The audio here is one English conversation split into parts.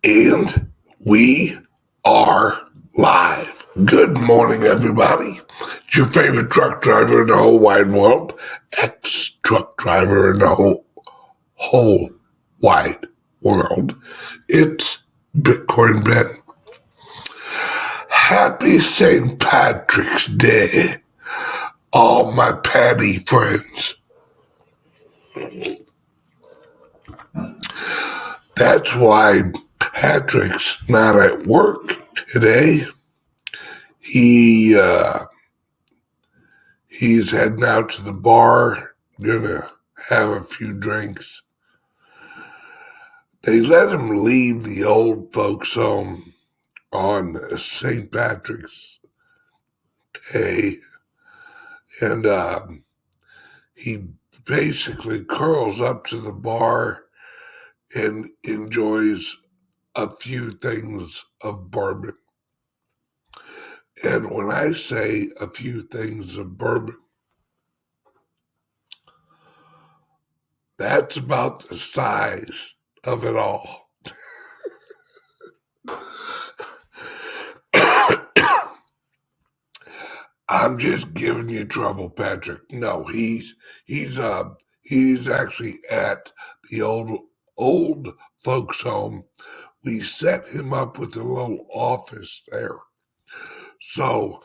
And we are live. Good morning, everybody. It's your favorite truck driver in the whole wide world, ex-truck driver in the whole wide world. It's Bitcoin Ben. Happy St. Patrick's Day, all my Patty friends. That's why Patrick's not at work today. He's heading out to the bar, gonna have a few drinks. They let him leave the old folks home on St. Patrick's Day, and he basically curls up to the bar and enjoys a few things of bourbon. And when I say a few things of bourbon, that's about the size of it all. I'm just giving you trouble, Patrick. No, he's actually at the old folks home. We set him up with a little office there. So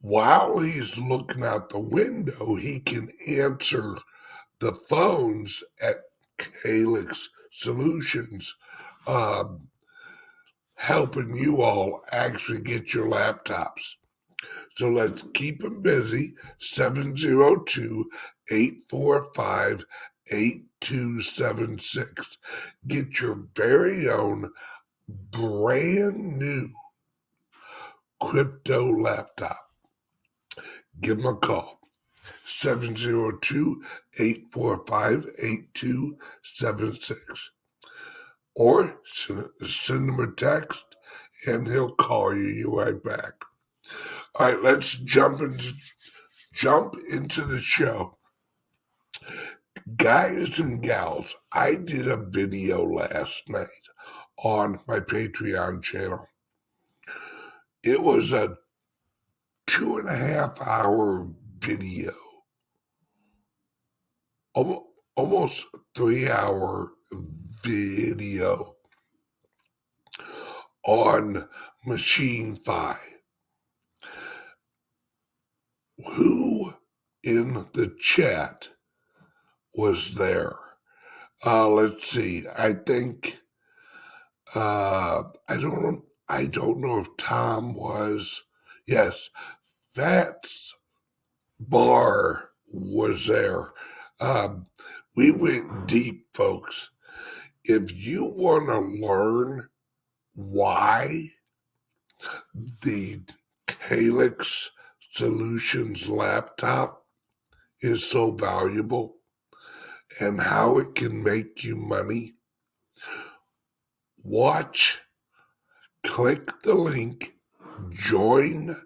while he's looking out the window, he can answer the phones at Calyx Solutions, helping you all actually get your laptops. So let's keep him busy. 702-845-8276. Get your very own brand new crypto laptop. Give him a call. 702-845-8276. Or send him a text and he'll call you right back. All right, let's jump into the show. Guys and gals, I did a video last night on my Patreon channel. It was a 2.5 hour video, almost 3 hour video on Machine Fi. Who in the chat was there? Let's see. I think I don't know if Tom was. Yes, Fats Bar was there. We went deep, folks. If you want to learn why the Calyx Solutions laptop is so valuable and how it can make you money, click the link, join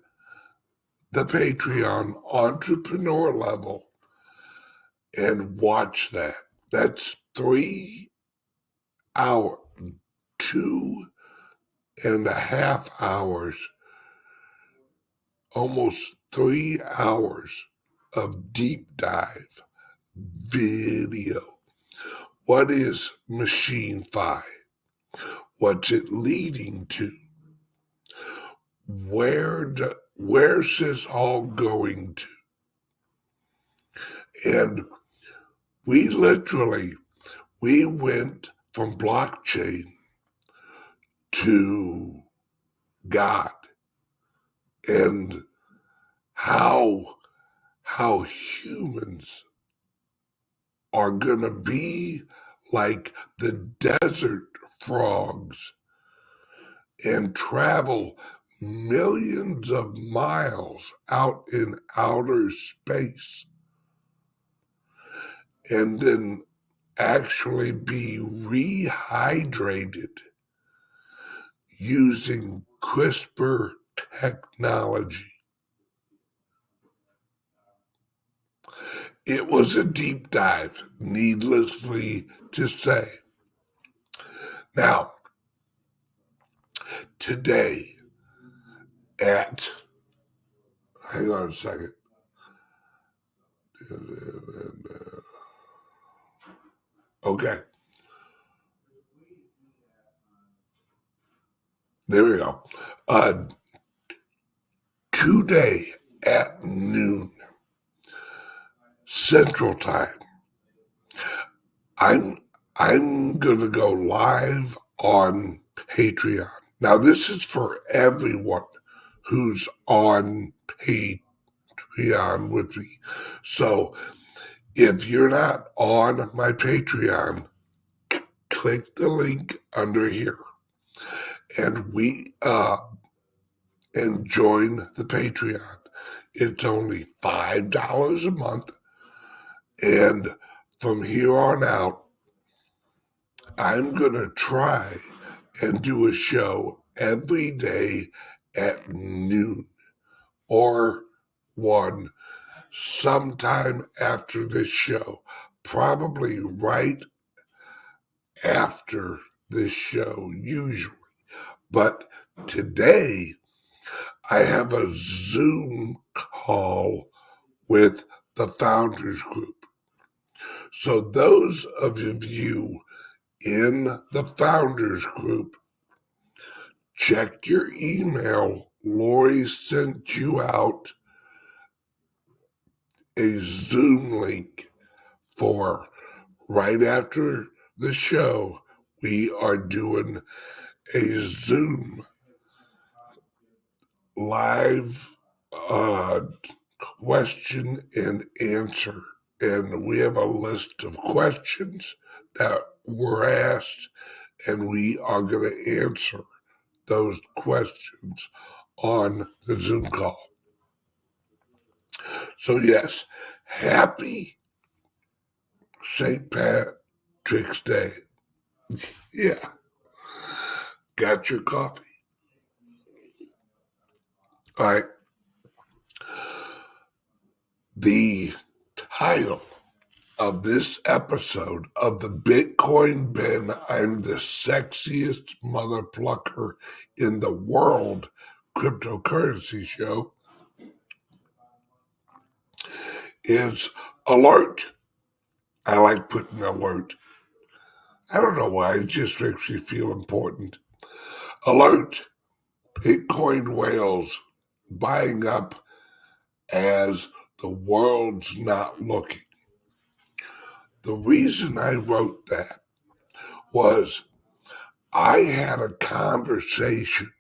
the Patreon entrepreneur level, and watch that. That's 3 hours, 2.5 hours, almost 3 hours of deep dive video. What is Machine Fi? What's it leading to? Where's this all going to? And we went from blockchain to God, and how humans are going to be like the desert frogs and travel millions of miles out in outer space and then actually be rehydrated using CRISPR technology. It was a deep dive, needlessly to say. Now, today at, hang on a second. Okay. There we go. Today at noon Central Time, I'm gonna go live on Patreon. Now this is for everyone who's on Patreon with me. So if you're not on my Patreon, click the link under here and and join the Patreon. It's only $5 a month, and from here on out, I'm gonna try and do a show every day at noon or 1 sometime after this show, probably right after this show usually. But today I have a Zoom call with the Founders Group. So those of you in the Founders Group, check your email. Lori sent you out a Zoom link for right after the show. We are doing a Zoom live question and answer. And we have a list of questions that were asked, and we are going to answer those questions on the Zoom call. So, yes, happy St. Patrick's Day. Yeah, got your coffee. All right. The title of this episode of the Bitcoin Ben, I'm the sexiest mother plucker in the world cryptocurrency show, is alert. I like putting alert. I don't know why, it just makes me feel important. Alert. Bitcoin whales buying up as the world's not looking. The reason I wrote that was I had a conversation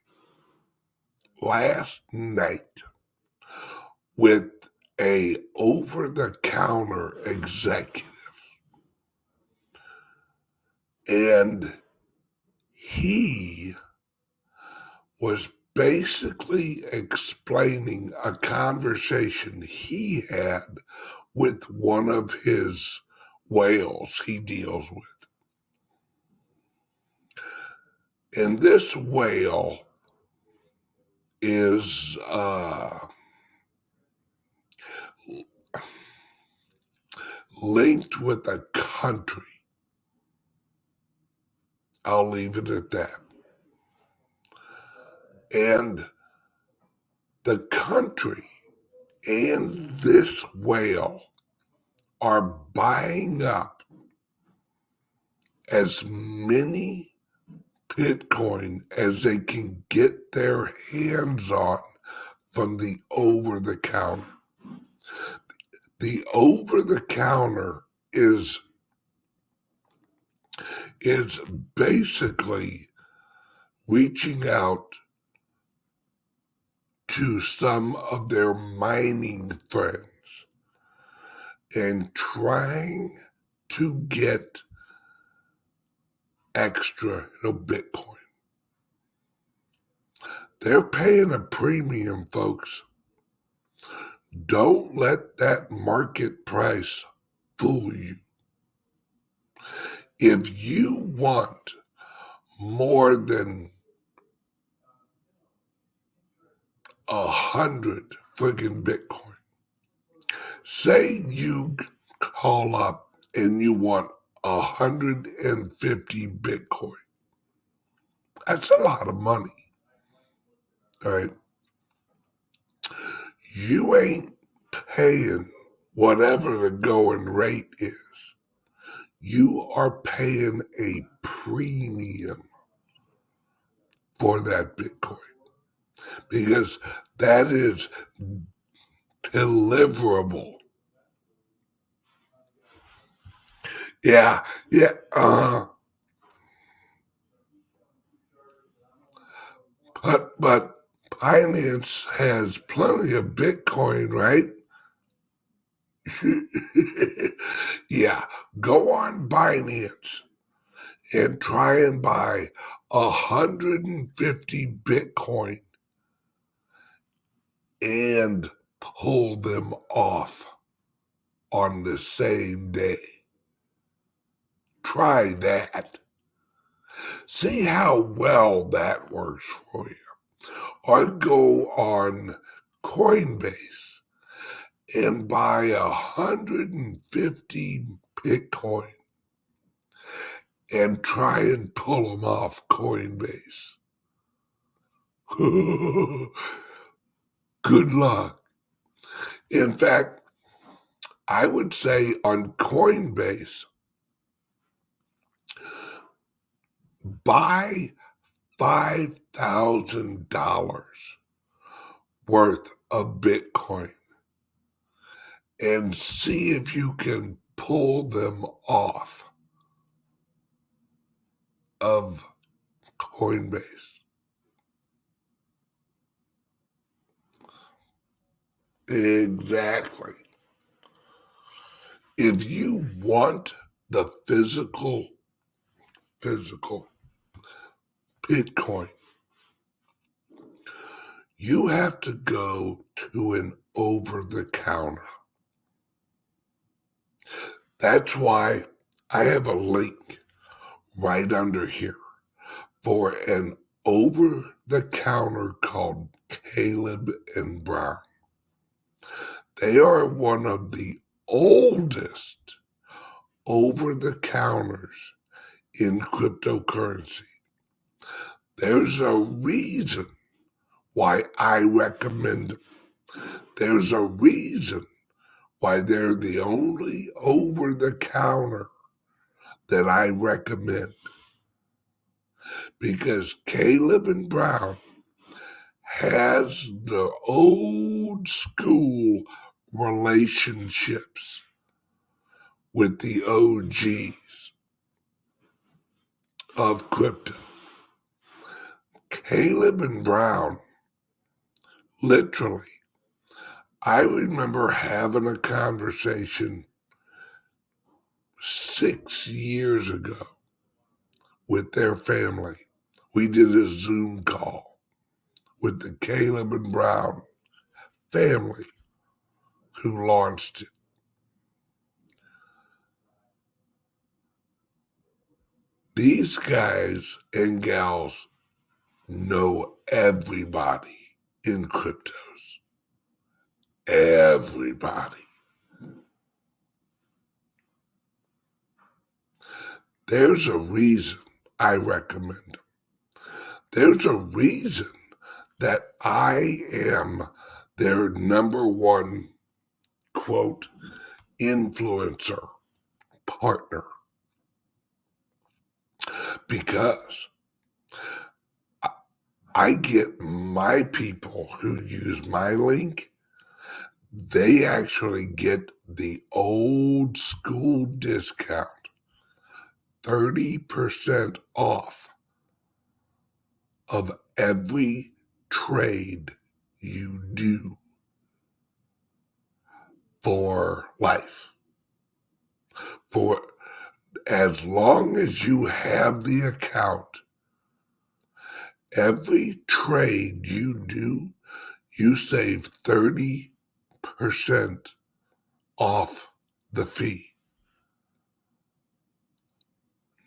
last night with a over-the-counter executive, and he was basically explaining a conversation he had with one of his whales he deals with. And this whale is linked with a country. I'll leave it at that. And the country and this whale are buying up as many Bitcoin as they can get their hands on from the over-the-counter. The over-the-counter is basically reaching out to some of their mining friends and trying to get extra Bitcoin. They're paying a premium, folks. Don't let that market price fool you. If you want more than 100 friggin' Bitcoin, say you call up and you want 150 Bitcoin, That's a lot of money, all right? You ain't paying whatever the going rate is. You are paying a premium for that Bitcoin because that is deliverable. Yeah, yeah, but Binance has plenty of Bitcoin, right? Yeah, go on Binance and try and buy 150 Bitcoin and pull them off on the same day. Try that. See how well that works for you. Or go on Coinbase and buy 150 Bitcoin and try and pull them off Coinbase. Good luck. In fact, I would say on Coinbase, buy $5,000 worth of Bitcoin and see if you can pull them off of Coinbase. Exactly. If you want the physical Bitcoin, you have to go to an over-the-counter. That's why I have a link right under here for an over-the-counter called Caleb and Brown. They are one of the oldest over-the-counters in cryptocurrency. There's a reason why I recommend them. There's a reason why they're the only over-the-counter that I recommend. Because Caleb and Brown has the old school relationships with the OGs of crypto. Caleb and Brown, literally, I remember having a conversation 6 years ago with their family. We did a Zoom call with the Caleb and Brown family who launched it. These guys and gals know everybody in cryptos. Everybody. There's a reason I recommend them. There's a reason that I am their number one, quote, influencer partner. Because I get my people who use my link, they actually get the old school discount, 30% off of every trade you do for life. For as long as you have the account, every trade you do, you save 30% off the fee.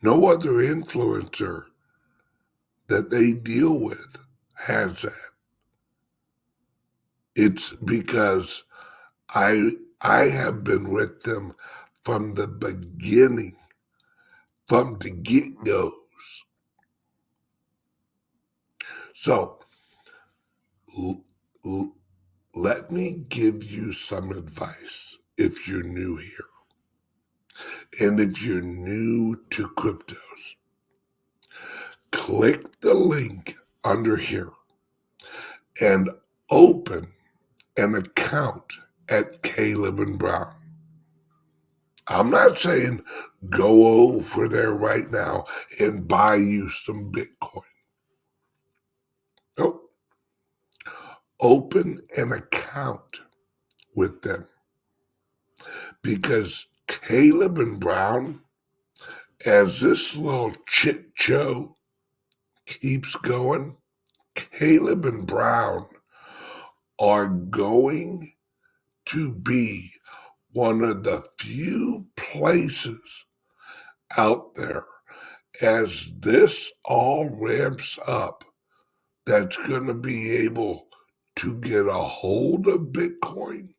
No other influencer that they deal with has that. It's because I have been with them from the beginning, from the get-goes. So let me give you some advice if you're new here. And if you're new to cryptos, click the link under here and open an account at Caleb and Brown. I'm not saying go over there right now and buy you some Bitcoin. Nope. Open an account with them, because Caleb and Brown, as this little chit show keeps going, Caleb and Brown are going to be one of the few places out there, as this all ramps up, that's going to be able to get a hold of Bitcoin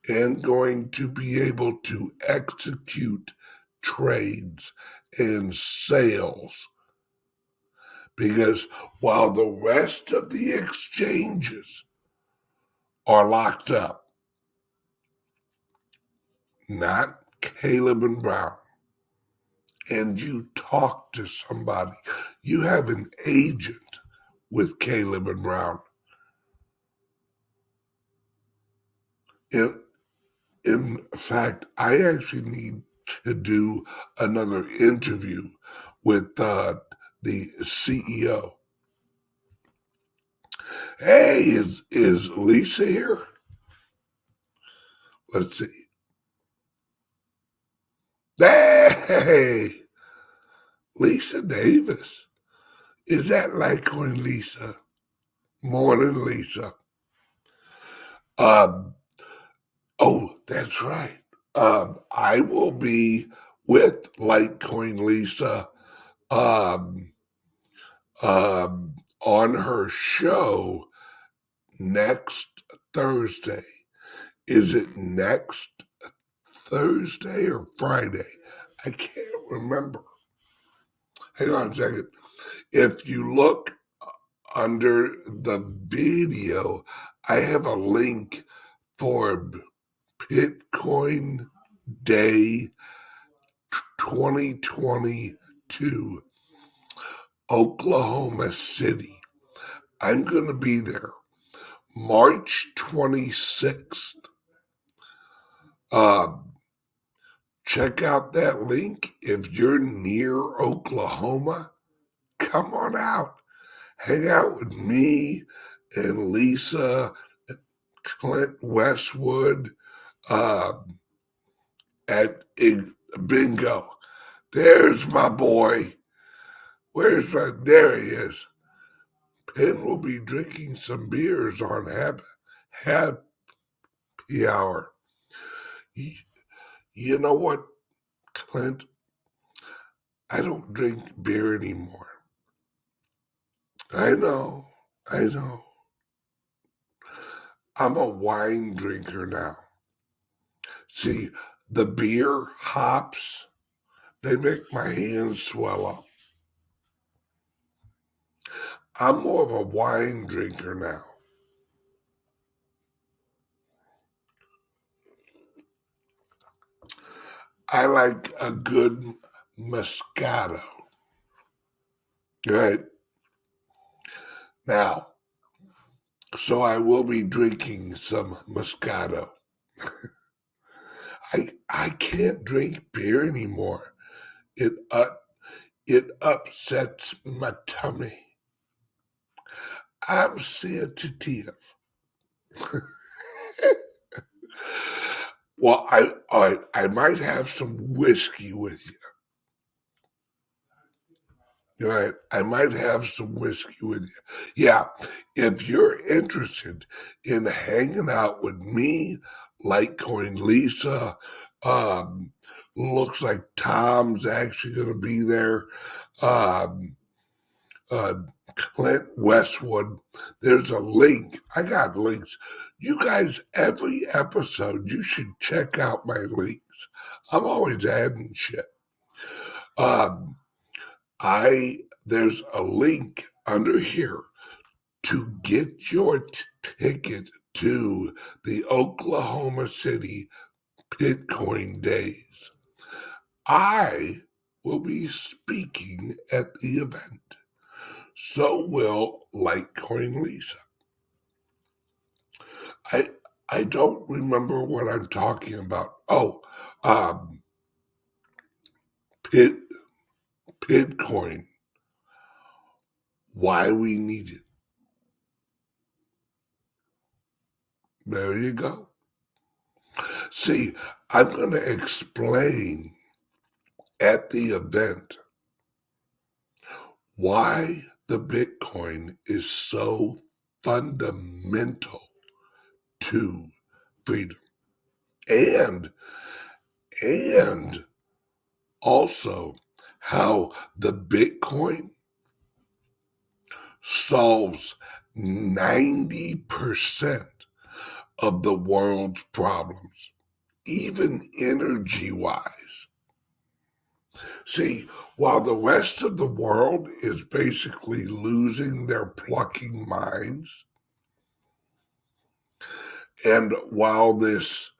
and going to be able to execute trades and sales. Because while the rest of the exchanges are locked up, not Caleb and Brown, and you talk to somebody, you have an agent with Caleb and Brown. In fact, I actually need to do another interview with the CEO. Hey, is Lisa here? Let's see. Hey, Lisa Davis. Is that Litecoin Lisa? Morning, Lisa. Oh, that's right. I will be with Litecoin Lisa on her show next Thursday. Is it next Thursday or Friday? I can't remember. Hang on a second. If you look under the video, I have a link for Bitcoin Day 2022, Oklahoma City. I'm going to be there March 26th. Check out that link. If you're near Oklahoma, come on out. Hang out with me and Lisa, Clint Westwood at Bingo. There's my boy. There he is. Penn will be drinking some beers on happy hour. You know what, Clint? I don't drink beer anymore. I know. I'm a wine drinker now. See, the beer hops, they make my hands swell up. I'm more of a wine drinker now. I like a good Moscato. Right? Now, so I will be drinking some Moscato. I can't drink beer anymore. It upsets my tummy. I'm sensitive. Well, I might have some whiskey with you. All right, I might have some whiskey with you. Yeah, if you're interested in hanging out with me, Litecoin Lisa, looks like Tom's actually going to be there. Um, Clint Westwood. There's a link. I got links. You guys, every episode, you should check out my links. I'm always adding shit. There's a link under here to get your ticket to the Oklahoma City Bitcoin Days. I will be speaking at the event. So will Litecoin Lisa. I don't remember what I'm talking about. Oh, Bitcoin. Why we need it. There you go. See, I'm going to explain at the event why the Bitcoin is so fundamental to freedom. And also how the Bitcoin solves 90% of the world's problems, even energy-wise. See, while the rest of the world is basically losing their plucking minds, and while this,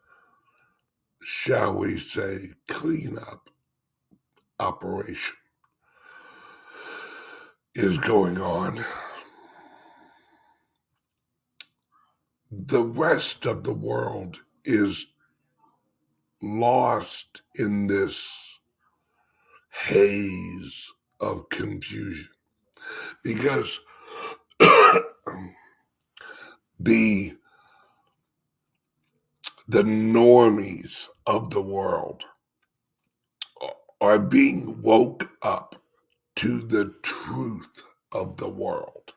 shall we say, cleanup operation is going on, the rest of the world is lost in this haze of confusion because the normies of the world are being woke up to the truth of the world.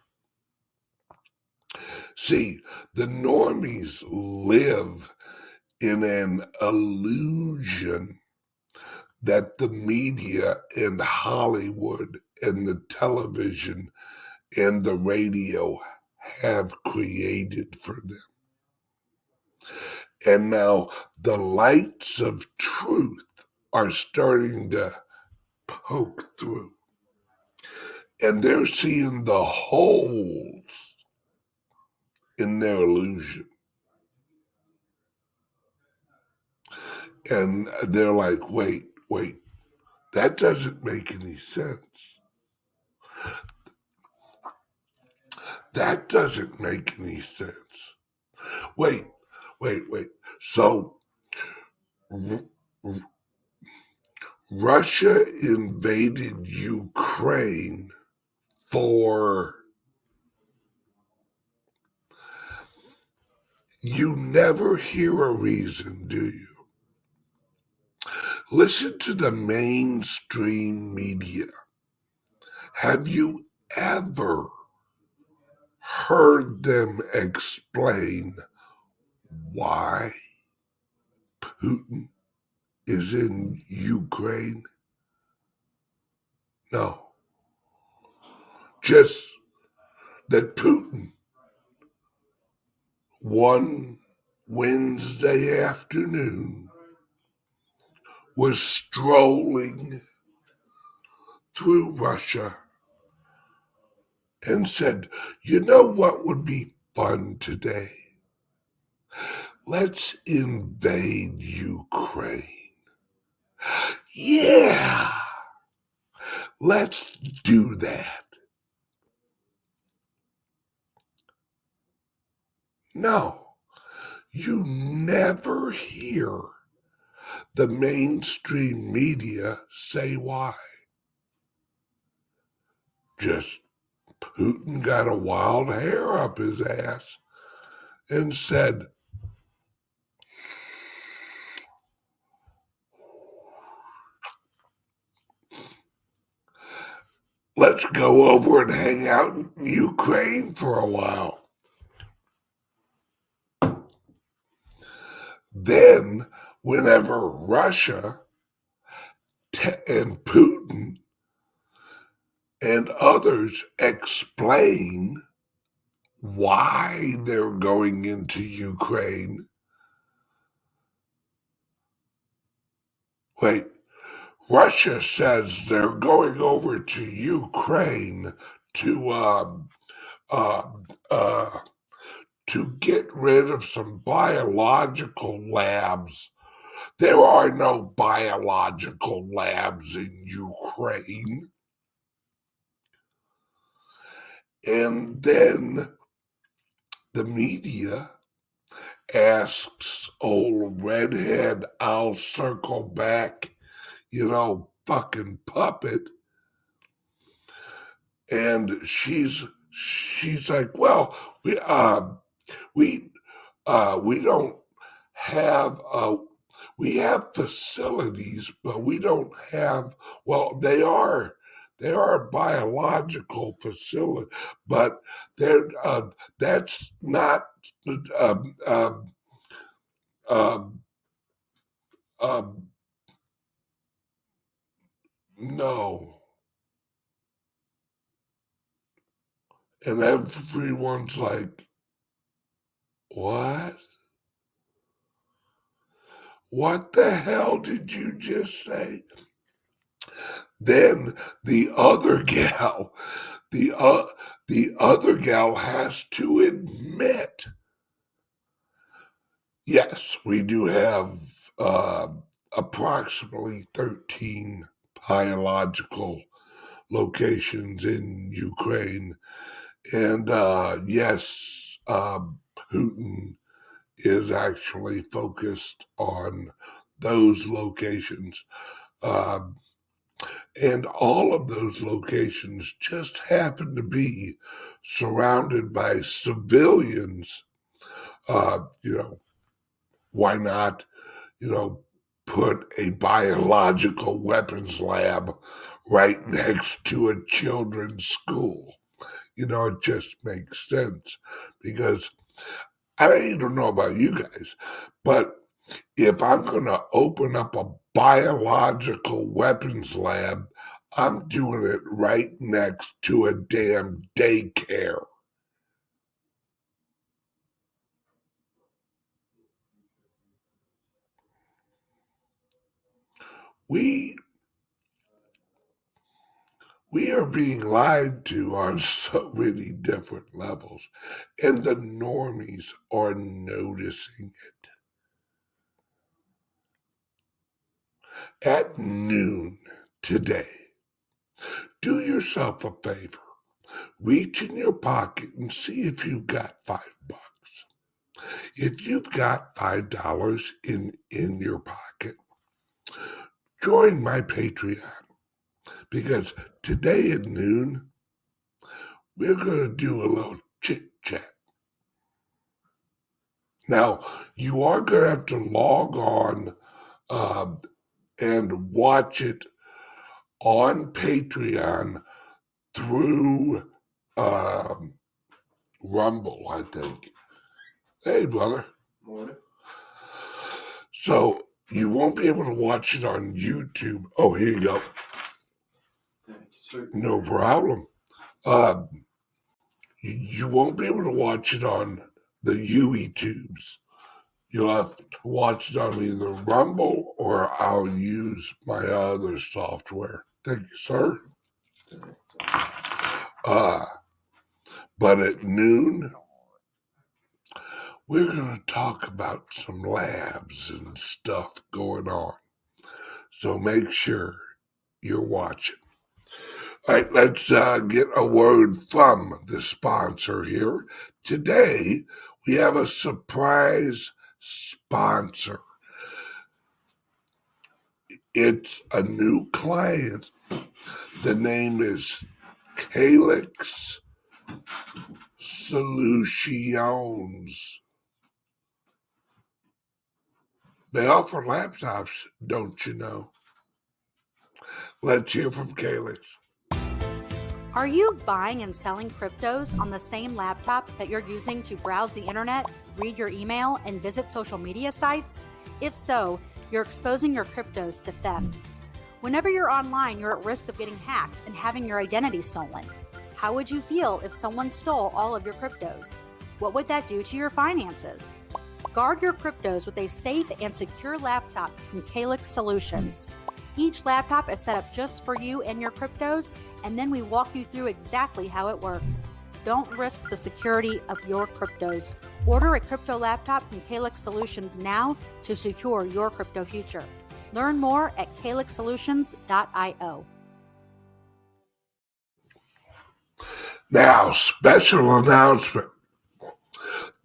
See, the normies live in an illusion that the media and Hollywood and the television and the radio have created for them. And now the lights of truth are starting to poke through. And they're seeing the holes in their illusion. And they're like, wait, that doesn't make any sense. That doesn't make any sense. Wait. So Russia invaded Ukraine for... You never hear a reason, do you? Listen to the mainstream media. Have you ever heard them explain why Putin is in Ukraine? No. Just that Putin, one Wednesday afternoon, was strolling through Russia and said, you know what would be fun today? Let's invade Ukraine. Yeah, let's do that. No, you never hear the mainstream media say why. Just Putin got a wild hair up his ass and said, let's go over and hang out in Ukraine for a while. Then, whenever Russia and Putin and others explain why they're going into Ukraine, Russia says they're going over to Ukraine to to get rid of some biological labs. There are no biological labs in Ukraine. And then the media asks old redhead, I'll circle back, fucking puppet. And she's like, well, we don't have we have facilities, but we don't have. Well, they are biological facility, but they're that's not. Um, um, um, no. And everyone's like, what? What the hell did you just say? Then the other gal, the other gal has to admit, yes, we do have approximately 13 biological locations in Ukraine. And yes, Putin is actually focused on those locations. And all of those locations just happen to be surrounded by civilians. Why not, put a biological weapons lab right next to a children's school? It just makes sense because I don't know about you guys, but if I'm going to open up a biological weapons lab, I'm doing it right next to a damn daycare. We are being lied to on so many different levels, and the normies are noticing it. At noon today, do yourself a favor. Reach in your pocket and see if you've got $5. If you've got $5 in your pocket, join my Patreon, because today at noon, we're going to do a little chit-chat. Now, you are going to have to log on and watch it on Patreon through Rumble, I think. Hey, brother. Morning. So you won't be able to watch it on YouTube. Oh, here you go. Thank you, sir. No problem. You won't be able to watch it on the UE tubes. You'll have to watch it on either Rumble or I'll use my other software. Thank you, sir. But at noon, we're going to talk about some labs and stuff going on. So make sure you're watching. All right, let's get a word from the sponsor here. Today, we have a surprise sponsor. It's a new client. The name is Calyx Solutions. They offer laptops, don't you know? Let's hear from Calyx. Are you buying and selling cryptos on the same laptop that you're using to browse the internet, read your email, and visit social media sites? If so, you're exposing your cryptos to theft. Whenever you're online, you're at risk of getting hacked and having your identity stolen. How would you feel if someone stole all of your cryptos? What would that do to your finances? Guard your cryptos with a safe and secure laptop from Calyx Solutions. Each laptop is set up just for you and your cryptos, and then we walk you through exactly how it works. Don't risk the security of your cryptos. Order a crypto laptop from Calyx Solutions now to secure your crypto future. Learn more at calyxsolutions.io. Now, special announcement.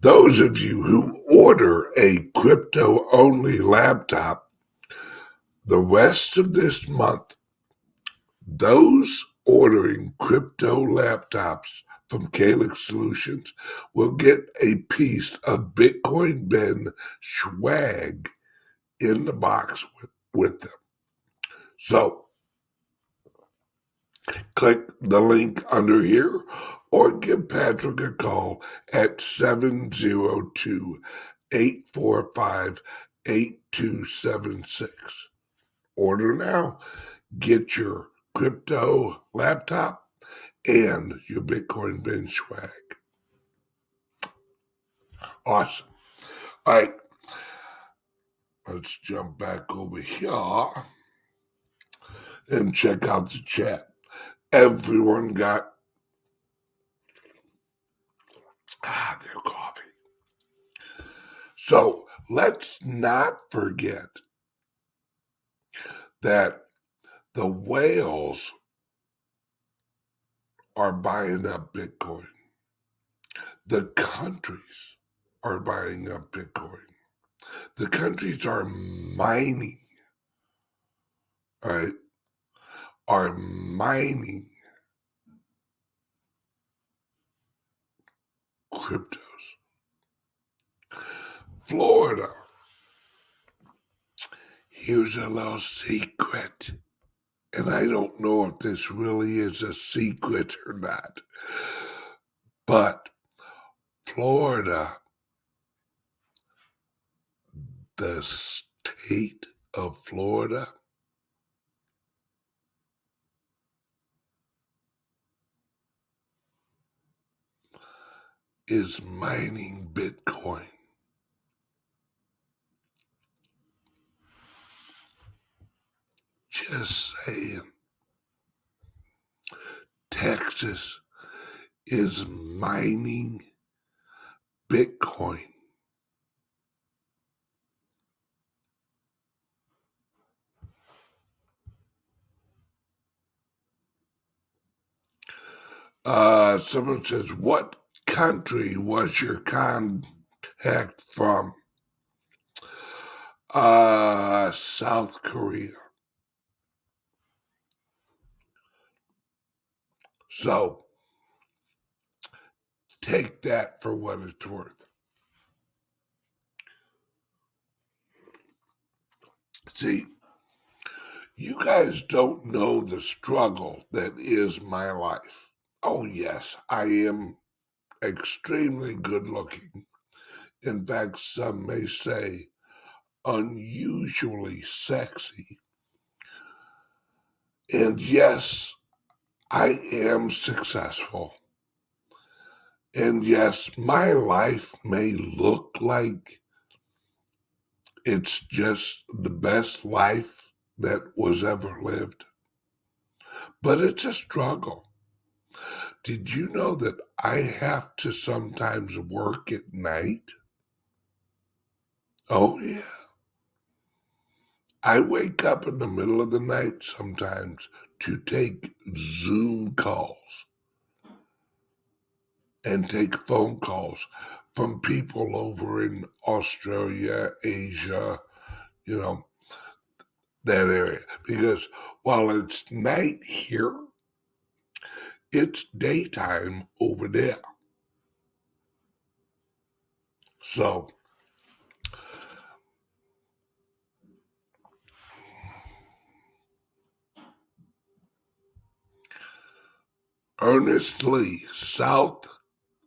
Those of you who order a crypto-only laptop the rest of this month, those ordering crypto laptops from Calyx Solutions will get a piece of Bitcoin Ben swag in the box with them. So, click the link under here or give Patrick a call at 702-845-8276. Order now. Get your crypto laptop and your Bitcoin Ben swag. Awesome. All right. Let's jump back over here and check out the chat. Everyone got their coffee. So let's not forget that the whales are buying up Bitcoin. The countries are buying up Bitcoin. The countries are mining, right? Are mining cryptos. Florida. Here's a little secret. And I don't know if this really is a secret or not. But Florida, the state of Florida, is mining Bitcoin. Just saying. Texas is mining Bitcoin. Someone says, what country was your contact from? South Korea. So take that for what it's worth. See, you guys don't know the struggle that is my life. Oh, yes, I am extremely good looking. In fact, some may say unusually sexy. And yes, I am successful. And yes, my life may look like it's just the best life that was ever lived. But it's a struggle. Did you know that I have to sometimes work at night? Oh, yeah. I wake up in the middle of the night sometimes to take Zoom calls and take phone calls from people over in Australia, Asia, that area. Because while it's night here, it's daytime over there. So, earnestly, South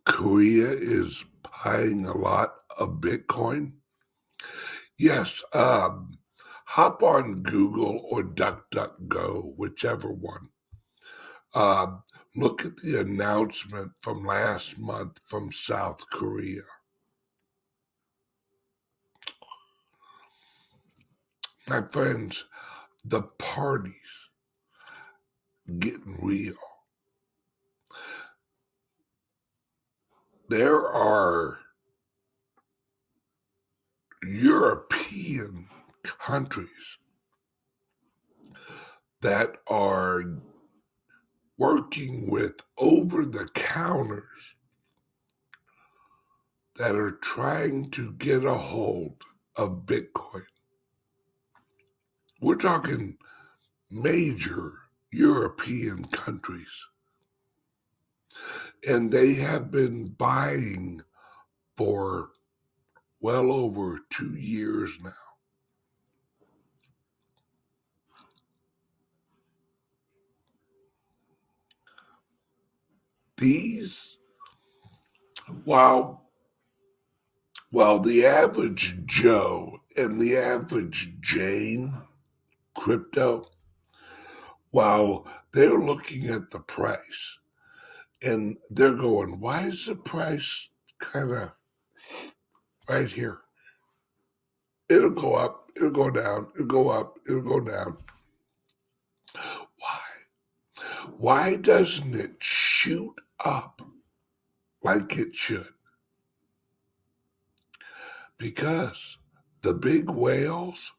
Korea is buying a lot of Bitcoin. Yes, hop on Google or DuckDuckGo, whichever one. Look at the announcement from last month from South Korea. My friends, the parties getting real. There are European countries that are working with over-the-counters that are trying to get a hold of Bitcoin. We're talking major European countries. And they have been buying for well over 2 years now. These, while the average Joe and the average Jane crypto, while they're looking at the price and they're going, why is the price kind of right here? It'll go up, it'll go down, it'll go up, it'll go down. Why? Why doesn't it shoot up like it should? Because the big whales,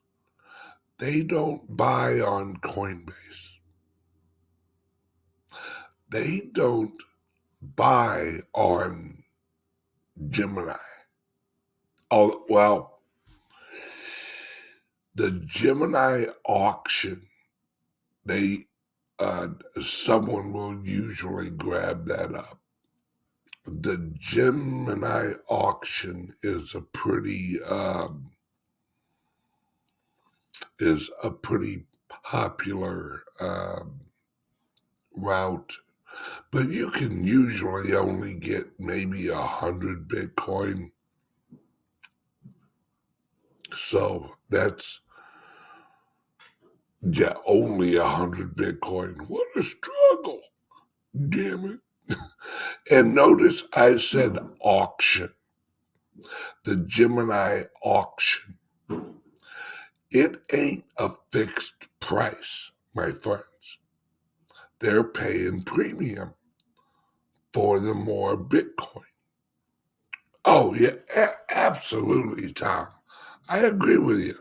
they don't buy on Coinbase. They don't buy on Gemini. Oh, well, the Gemini auction, someone will usually grab that up. The Gemini auction is a pretty popular route, but you can usually only get maybe 100 Bitcoin. So that's, only 100 Bitcoin. What a struggle. Damn it. And notice I said auction. The Gemini auction. It ain't a fixed price, my friends. They're paying premium for the more Bitcoin. Oh, yeah, absolutely, Tom. I agree with you.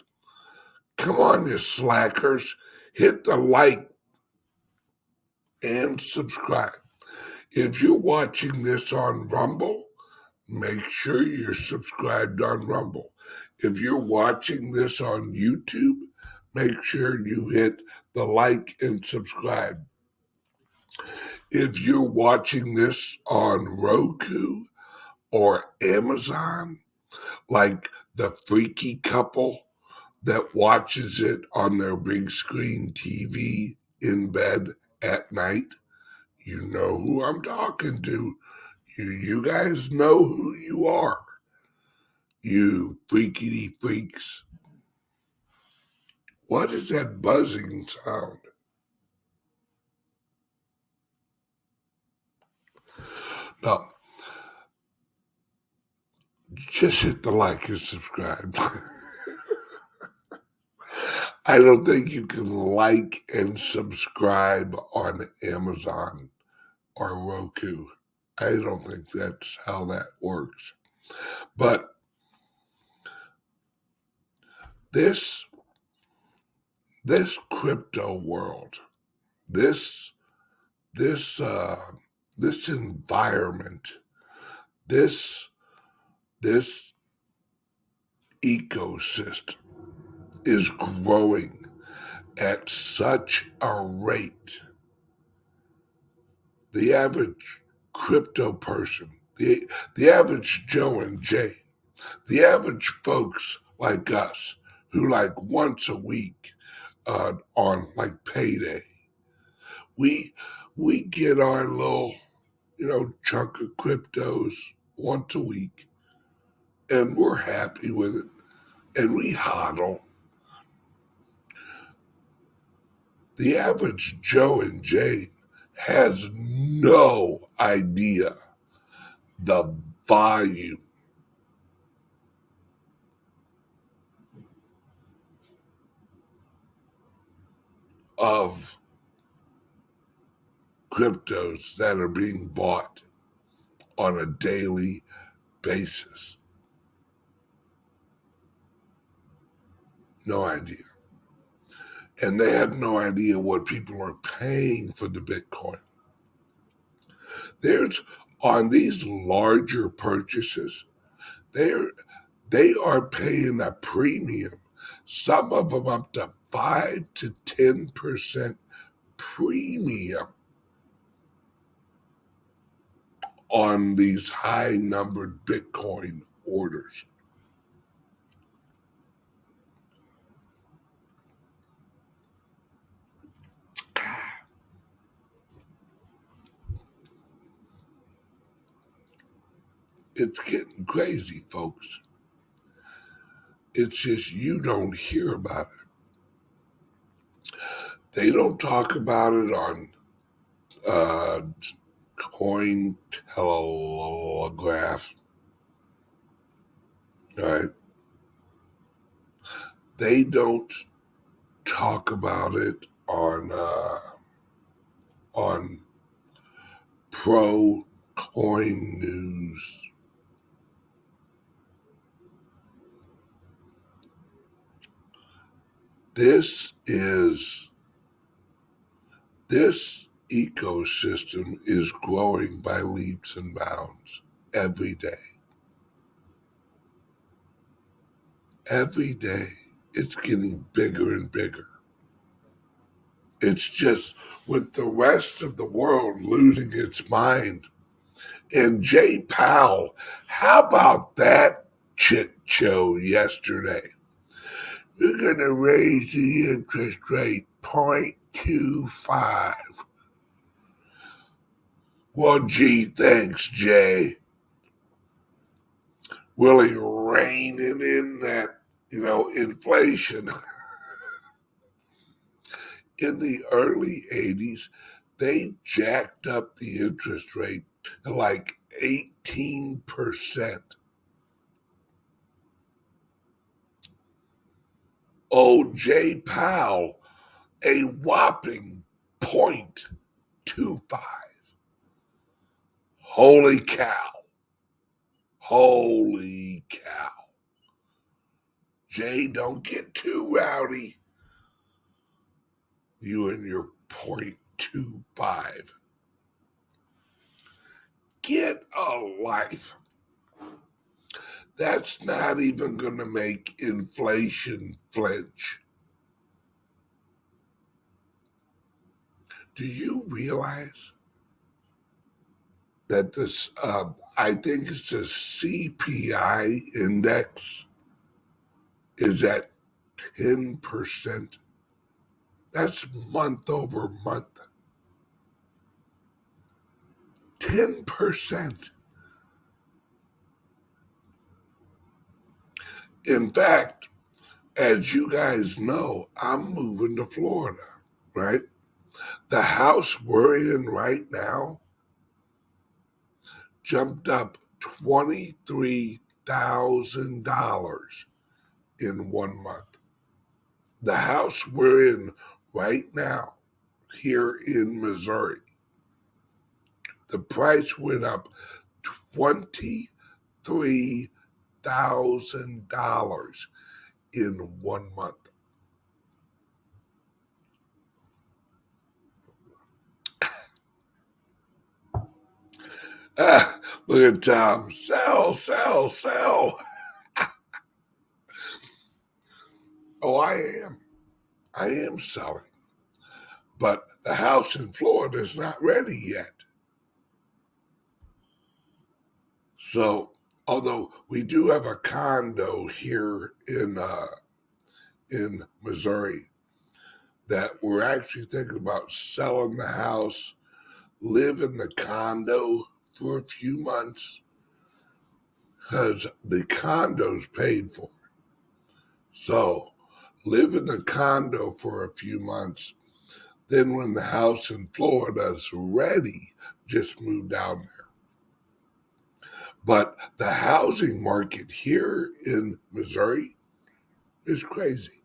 Come on, you slackers. Hit the like and subscribe. If you're watching this on Rumble, make sure you're subscribed on Rumble. If you're watching this on YouTube, make sure you hit the like and subscribe. If you're watching this on Roku or Amazon, like the freaky couple that watches it on their big screen TV in bed at night, you know who I'm talking to. You guys know who you are. You freakity freaks. What is that buzzing sound? No. Just hit the like and subscribe. I don't think you can like and subscribe on Amazon or Roku. I don't think that's how that works. But this crypto world, this environment, this ecosystem is growing at such a rate. The average crypto person, the average Joe and Jane, the average folks like us who like once a week on like payday, we get our little chunk of cryptos once a week, and we're happy with it, and we hodl. The average Joe and Jane has no idea the volume of cryptos that are being bought on a daily basis. No idea. And they have no idea what people are paying for the Bitcoin. There's on these larger purchases, they are paying a premium. Some of them up to 5 to 10% premium on these high numbered Bitcoin orders. It's getting crazy, folks. It's just you don't hear about it. They don't talk about it on Coin Telegraph, right? They don't talk about it on Pro Coin News. This ecosystem is growing by leaps and bounds every day. Every day, it's getting bigger and bigger. It's just with the rest of the world losing its mind. And Jay Powell, how about that chit show yesterday? We're going to raise the interest rate 0.25. Well, gee, thanks, Jay. Really reining in that, inflation. In the early 80s, they jacked up the interest rate to like 18%. Oh, Jay Powell, a whopping 0.25. Holy cow. Holy cow. Jay, don't get too rowdy. You and your 0.25. Get a life. That's not even going to make inflation flinch. Do you realize that this, I think it's the Cpi Index, is at 10%? That's month over month. 10%. In fact, as you guys know, I'm moving to Florida, right? The house we're in right now jumped up $23,000 in 1 month. The house we're in right now here in Missouri, the price went up $23,000 in 1 month. Look at Tom. Sell, sell, sell. Oh, I am. I am selling. But the house in Florida is not ready yet. So, although we do have a condo here in Missouri that we're actually thinking about selling the house, live in the condo for a few months, because the condo's paid for. So, live in the condo for a few months. Then when the house in Florida's ready, just move down there. But the housing market here in Missouri is crazy.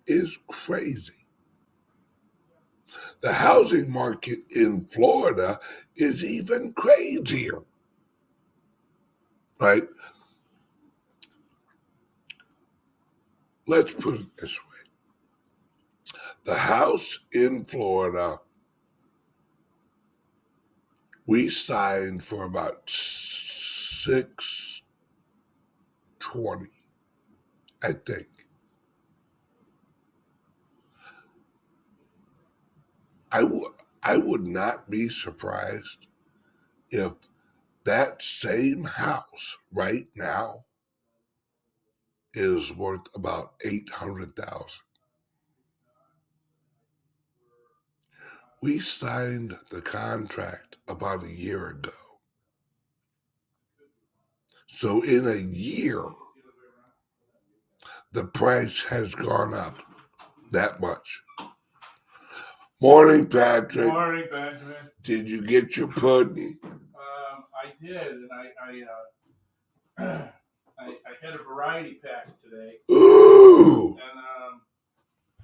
Is crazy. The housing market in Florida is even crazier, right? Let's put it this way. The house in Florida, we signed for about $620, I think. I would not be surprised if that same house right now is worth about $800,000. We signed the contract about a year ago. So in a year, the price has gone up that much. Morning, Patrick. Morning, Benjamin. Did you get your pudding? I did, and I had a variety pack today, Ooh! and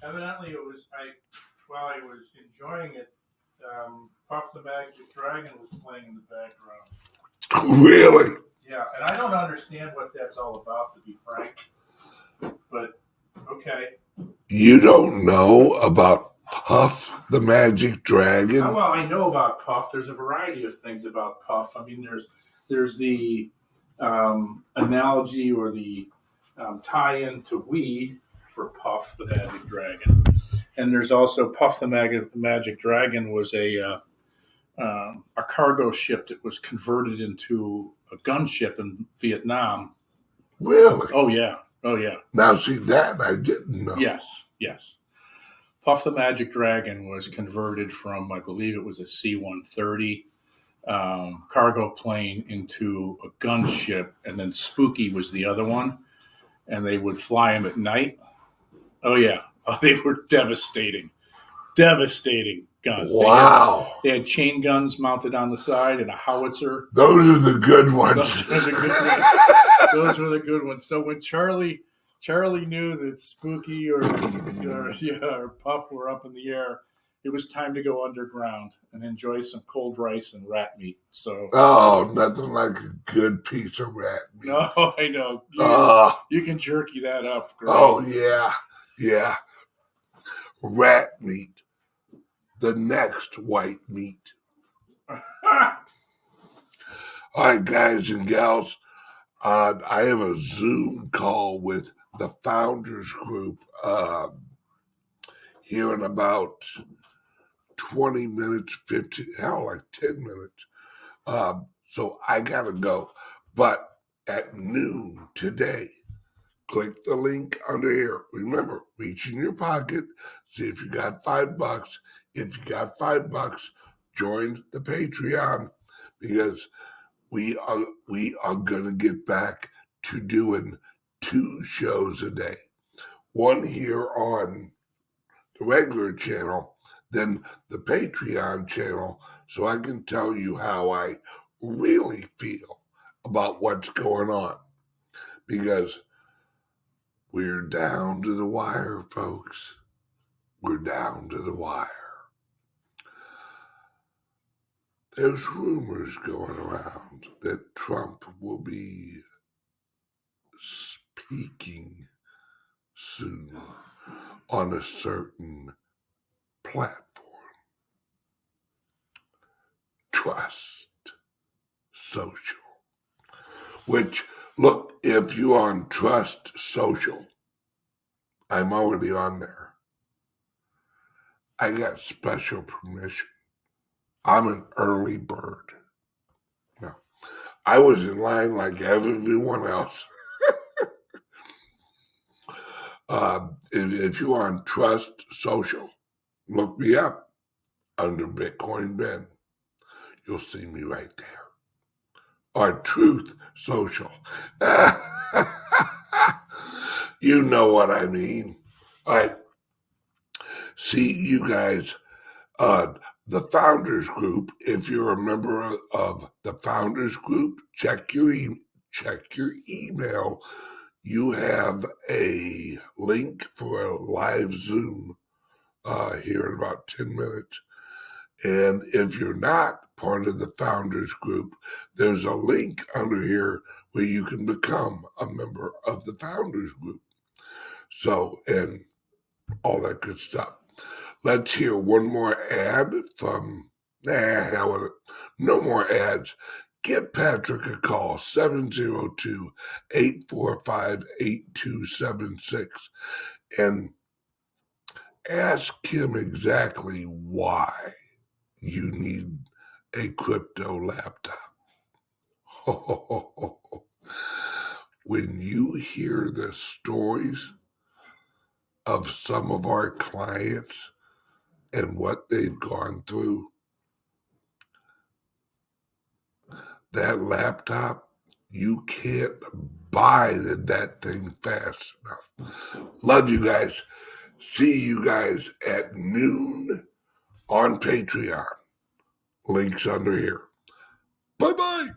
evidently it was while I was enjoying it, Puff the Magic Dragon was playing in the background. Really? Yeah, and I don't understand what that's all about, to be frank. But okay. You don't know about Puff the Magic Dragon? Well, I know about Puff. There's a variety of things about Puff. I mean, there's the analogy or the tie-in to weed for Puff the Magic Dragon, and there's also Puff the Magic Dragon was a cargo ship that was converted into a gunship in Vietnam. Really? Oh yeah. Now see, that I didn't know. Yes. Puff the Magic Dragon was converted from, I believe it was a C-130 cargo plane into a gunship, and then Spooky was the other one, and they would fly them at night. Oh yeah, they were devastating guns. Wow. They had chain guns mounted on the side and a howitzer. Those are the good ones. Those were the good ones. So when Charlie knew that Spooky or Puff were up in the air, it was time to go underground and enjoy some cold rice and rat meat. So nothing like a good piece of rat meat. No, I know. You can jerky that up. Great. Oh yeah. Rat meat. The next white meat. All right, guys and gals. I have a Zoom call with the Founders Group here in about 20 minutes, 10 minutes. So I got to go. But at noon today, click the link under here. Remember, reach in your pocket, see if you got $5. If you got $5, join the Patreon, because we are gonna get back to doing 2 shows a day. One here on the regular channel, then the Patreon channel, so I can tell you how I really feel about what's going on. Because we're down to the wire, folks. We're down to the wire. There's rumors going around that Trump will be speaking soon on a certain platform. Trust Social. Which, look, if you're on Trust Social, I'm already on there. I got special permission. I'm an early bird. No, I was in line like everyone else. If you're on Trust Social, look me up under Bitcoin Ben. You'll see me right there. Or Truth Social. You know what I mean. All right. See you guys. The Founders Group, if you're a member of the Founders Group, check your email. You have a link for a live Zoom here in about 10 minutes. And if you're not part of the Founders Group, there's a link under here where you can become a member of the Founders Group. So, and all that good stuff. Let's hear one more ad from, hell with it. No more ads. Give Patrick a call, 702-845-8276, and ask him exactly why you need a crypto laptop. When you hear the stories of some of our clients and what they've gone through, that laptop, you can't buy that thing fast enough. Love you guys. See you guys at noon on Patreon. Links under here. Bye-bye.